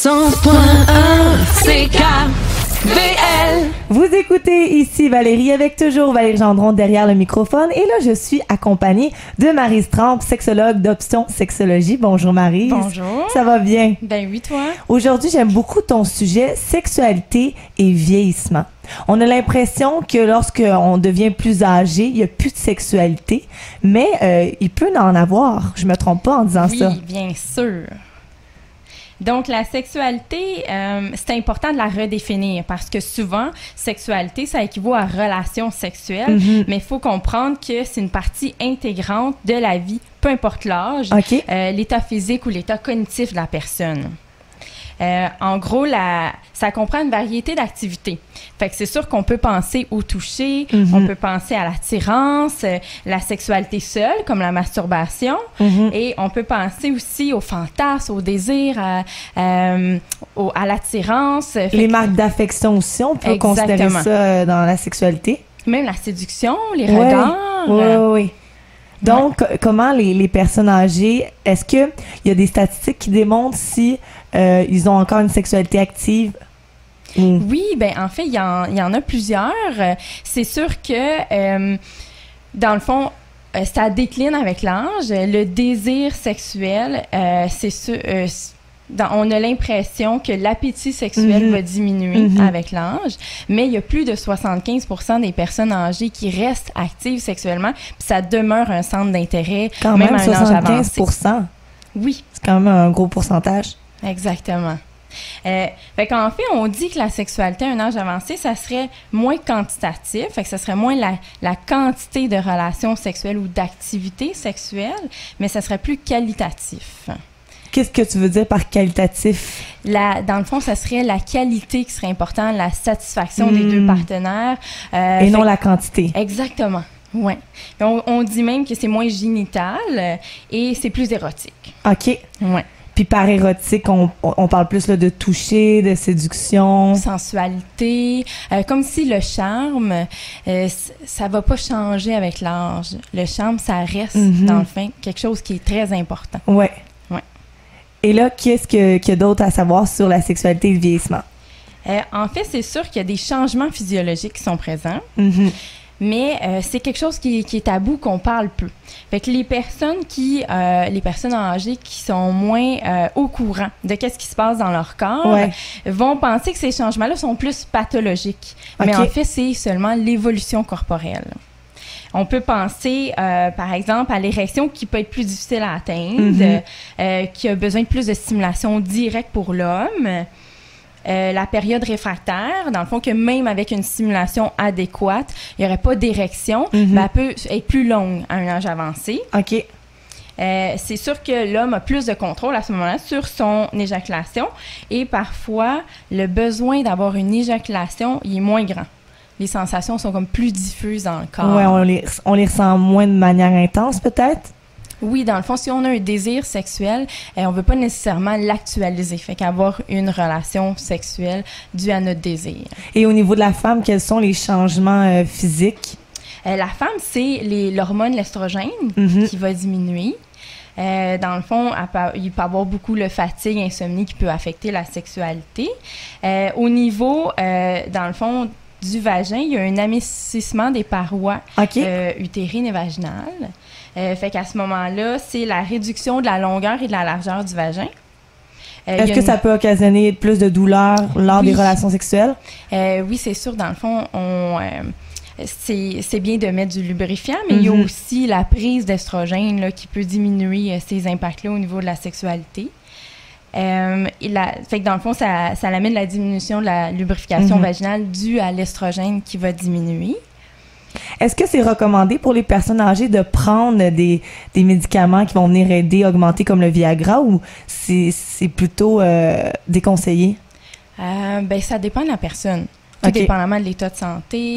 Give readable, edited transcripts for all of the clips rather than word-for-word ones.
CKVL. Vous écoutez ici Valérie avec toujours Valérie Gendron derrière le microphone. Et là, je suis accompagnée de Maryse Trampe, sexologue d'Option Sexologie. Bonjour Maryse. Bonjour. Ça va bien? Ben oui, toi? Aujourd'hui, j'aime beaucoup ton sujet, sexualité et vieillissement. On a l'impression que lorsqu'on devient plus âgé, il n'y a plus de sexualité, mais il peut en avoir. Je me trompe pas en disant ça. Oui, bien sûr. Donc, la sexualité, c'est important de la redéfinir parce que souvent, sexualité, ça équivaut à relation sexuelle, mais il faut comprendre que c'est une partie intégrante de la vie, peu importe l'âge, l'état physique ou l'état cognitif de la personne. En gros, ça comprend une variété d'activités. Fait que c'est sûr qu'on peut penser au toucher, on peut penser à l'attirance, la sexualité seule, comme la masturbation, et on peut penser aussi au fantasme, au désir, à l'attirance. Les marques d'affection aussi, on peut considérer ça dans la sexualité. Même la séduction, les regards. Oui. Donc, comment les personnes âgées, est-ce qu'il y a des statistiques qui démontrent si ils ont encore une sexualité active? Oui, ben en fait, il y en a plusieurs. C'est sûr que, dans le fond, ça décline avec l'âge. Le désir sexuel, c'est sûr... on a l'impression que l'appétit sexuel va diminuer avec l'âge, mais il y a plus de 75% des personnes âgées qui restent actives sexuellement, puis ça demeure un centre d'intérêt, même à un âge avancé. 75%? Oui. C'est quand même un gros pourcentage. Exactement. Fait qu'en fait, on dit que la sexualité à un âge avancé, ça serait moins quantitatif, fait que ça serait moins la quantité de relations sexuelles ou d'activités sexuelles, mais ça serait plus qualitatif. Qu'est-ce que tu veux dire par qualitatif? Dans le fond, ça serait la qualité qui serait importante, la satisfaction des deux partenaires. Et non la quantité. Exactement, oui. On dit même que c'est moins génital et c'est plus érotique. OK. Oui. Puis par érotique, on parle plus là, de toucher, de séduction. Sensualité. Comme si le charme, ça va pas changer avec l'âge. Le charme, ça reste, dans le fond, quelque chose qui est très important. Ouais. Et là, qu'est-ce qu'il y a d'autre à savoir sur la sexualité et le vieillissement? En fait, c'est sûr qu'il y a des changements physiologiques qui sont présents, mais c'est quelque chose qui est tabou, qu'on parle peu. Fait que les personnes âgées qui sont moins au courant de qu'est-ce qui se passe dans leur corps vont penser que ces changements-là sont plus pathologiques. Mais en fait, c'est seulement l'évolution corporelle. On peut penser, par exemple, à l'érection qui peut être plus difficile à atteindre, qui a besoin de plus de stimulation directe pour l'homme. La période réfractaire, dans le fond, que même avec une stimulation adéquate, il n'y aurait pas d'érection, mais elle peut être plus longue à un âge avancé. OK. C'est sûr que l'homme a plus de contrôle à ce moment-là sur son éjaculation et parfois, le besoin d'avoir une éjaculation, il est moins grand. Les sensations sont comme plus diffuses dans le corps. Oui, on les ressent moins de manière intense, peut-être? Oui, dans le fond, si on a un désir sexuel, on ne veut pas nécessairement l'actualiser. Fait qu'avoir une relation sexuelle due à notre désir. Et au niveau de la femme, quels sont les changements physiques? La femme, c'est l'hormone l'estrogène qui va diminuer. Dans le fond, il peut y avoir beaucoup de fatigue, insomnie qui peut affecter la sexualité. Au niveau, dans le fond, du vagin, il y a un amincissement des parois utérines et vaginales. Fait qu'à ce moment-là, c'est la réduction de la longueur et de la largeur du vagin. Est-ce que ça peut occasionner plus de douleur lors des relations sexuelles? Oui, c'est sûr. Dans le fond, c'est bien de mettre du lubrifiant, mais il y a aussi la prise d'estrogène là, qui peut diminuer ces impacts-là au niveau de la sexualité. Fait que dans le fond, ça amène la diminution de la lubrification vaginale due à l'estrogène qui va diminuer. Est-ce que c'est recommandé pour les personnes âgées de prendre des médicaments qui vont venir aider, augmenter comme le Viagra, ou c'est plutôt déconseillé? Ben, ça dépend de la personne. Tout dépendamment de l'état de santé.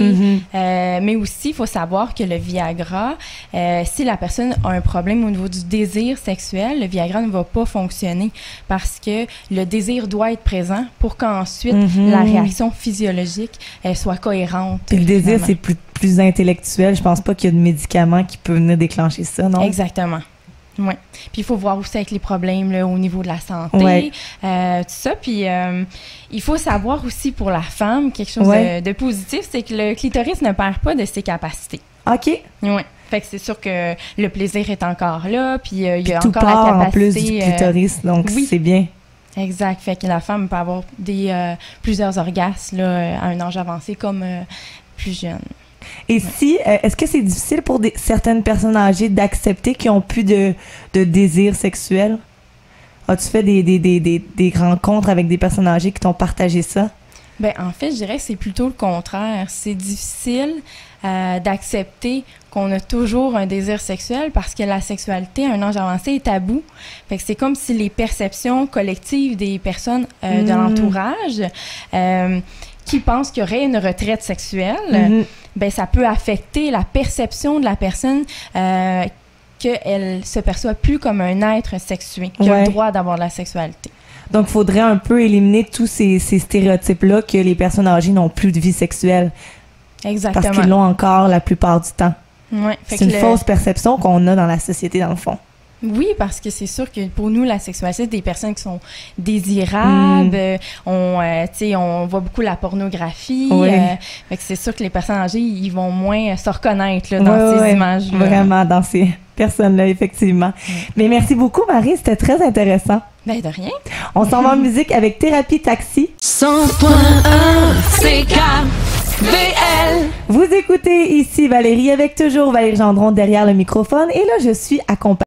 Mais aussi, il faut savoir que le Viagra, si la personne a un problème au niveau du désir sexuel, le Viagra ne va pas fonctionner parce que le désir doit être présent pour qu'ensuite la réaction physiologique soit cohérente. Puis le désir, c'est plus intellectuel. Je pense pas qu'il y a de médicaments qui peuvent venir déclencher ça, non? Exactement. Oui. Puis il faut voir aussi avec les problèmes là, au niveau de la santé, tout ça. Puis il faut savoir aussi pour la femme, quelque chose de positif, c'est que le clitoris ne perd pas de ses capacités. OK. Oui. Fait que c'est sûr que le plaisir est encore là, puis il y a tout encore part la capacité. En plus du clitoris, donc c'est bien. Exact. Fait que la femme peut avoir plusieurs orgasmes là, à un âge avancé comme plus jeune. Et si, est-ce que c'est difficile pour certaines personnes âgées d'accepter qu'ils n'ont plus de désir sexuel? As-tu fait des rencontres avec des personnes âgées qui t'ont partagé ça? Bien, en fait, je dirais que c'est plutôt le contraire. C'est difficile d'accepter qu'on a toujours un désir sexuel parce que la sexualité à un âge avancé est tabou. Fait que c'est comme si les perceptions collectives des personnes de l'entourage qui pensent qu'il y aurait une retraite sexuelle, ben ça peut affecter la perception de la personne qu'elle se perçoit plus comme un être sexué, qui a le droit d'avoir de la sexualité. Donc, il faudrait un peu éliminer tous ces stéréotypes-là que les personnes âgées n'ont plus de vie sexuelle. Exactement. Parce qu'ils l'ont encore la plupart du temps. Ouais, c'est une fausse perception qu'on a dans la société, dans le fond. Oui, parce que c'est sûr que pour nous, la sexualité, c'est des personnes qui sont désirables. On voit beaucoup la pornographie. Fait que c'est sûr que les personnes âgées, ils vont moins se reconnaître là, dans ces images. Vraiment, dans ces personnes-là, effectivement. Mais merci beaucoup, Marie. C'était très intéressant. Ben, de rien. On s'en va en musique avec Thérapie Taxi. 100.1 CKVL. Vous écoutez ici Valérie avec toujours Valérie Gendron derrière le microphone. Et là, je suis accompagnée